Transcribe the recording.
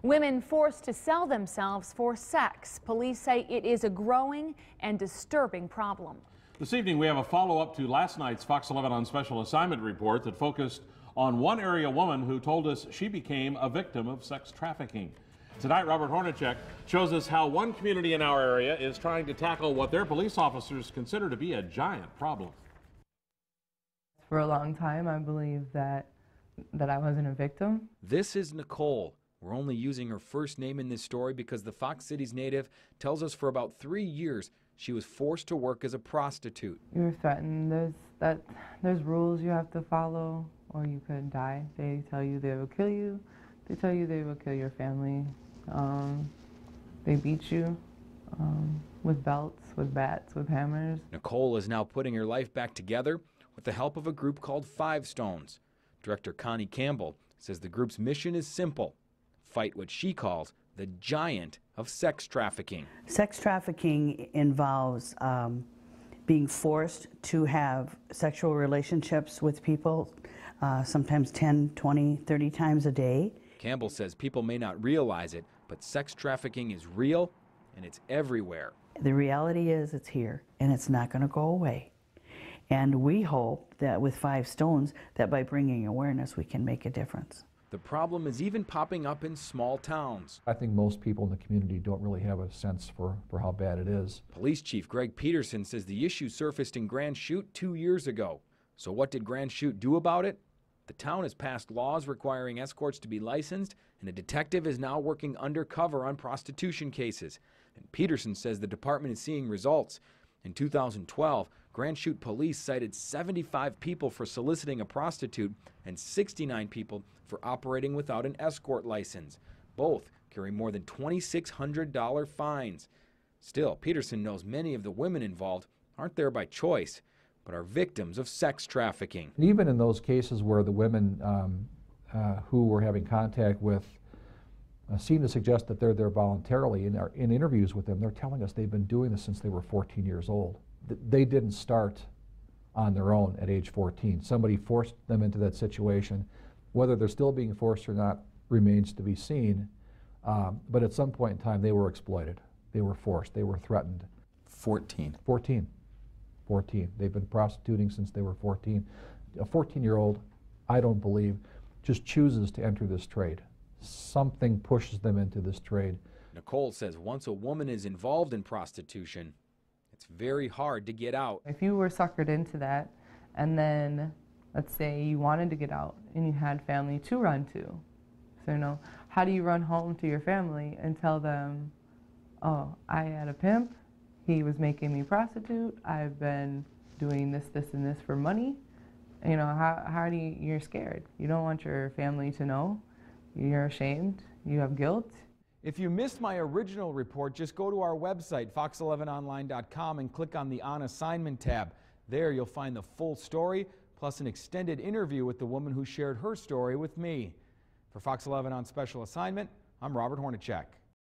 Women forced to sell themselves for sex. Police say it is a growing and disturbing problem. This evening we have a follow-up to last night's Fox 11 on Special Assignment report that focused on one area woman who told us she became a victim of sex trafficking. Tonight, Robert Hornacek shows us how one community in our area is trying to tackle what their police officers consider to be a giant problem. For a long time, I believed that I wasn't a victim. This is Nicole. We're only using her first name in this story because the Fox Cities native tells us for about 3 years she was forced to work as a prostitute. You were threatened. There's rules you have to follow or you could die. They tell you they will kill you. They tell you they will kill your family. They beat you with belts, with bats, with hammers. Nicole is now putting her life back together with the help of a group called 5 Stones. Director Connie Campbell says the group's mission is simple: fight what she calls the giant of sex trafficking. Sex trafficking involves being forced to have sexual relationships with people, sometimes 10, 20, 30 times a day. Campbell says people may not realize it, but sex trafficking is real and it's everywhere. The reality is it's here and it's not going to go away. And we hope that with 5 Stones, that by bringing awareness, we can make a difference. The problem is even popping up in small towns. I think most people in the community don't really have a sense for how bad it is. Police Chief Greg Peterson says the issue surfaced in Grand Chute 2 years ago. So what did Grand Chute do about it? The town has passed laws requiring escorts to be licensed, and a detective is now working undercover on prostitution cases. And Peterson says the department is seeing results. In 2012, Grand Chute police cited 75 people for soliciting a prostitute and 69 people for operating without an escort license. Both carry more than $2,600 fines. Still, Peterson knows many of the women involved aren't there by choice, but are victims of sex trafficking. Even in those cases where the women who we're having contact with seem to suggest that they're there voluntarily, in interviews with them, they're telling us they've been doing this since they were 14 years old. They didn't start on their own at age 14. Somebody forced them into that situation. Whether they're still being forced or not remains to be seen, but at some point in time they were exploited. They were forced. They were threatened. 14. 14. They've been prostituting since they were 14. A 14-year-old, I don't believe, just chooses to enter this trade. Something pushes them into this trade. Nicole says once a woman is involved in prostitution, it's very hard to get out. If you were suckered into that, and then let's say you wanted to get out and you had family to run to, so how do you run home to your family and tell them, oh, I had a pimp, he was making me prostitute, I've been doing this, this, and this for money? How do you're scared. You don't want your family to know. You're ashamed. You have guilt. If you missed my original report, just go to our website, fox11online.com, and click on the On Assignment tab. There you'll find the full story, plus an extended interview with the woman who shared her story with me. For Fox 11 on Special Assignment, I'm Robert Hornacek.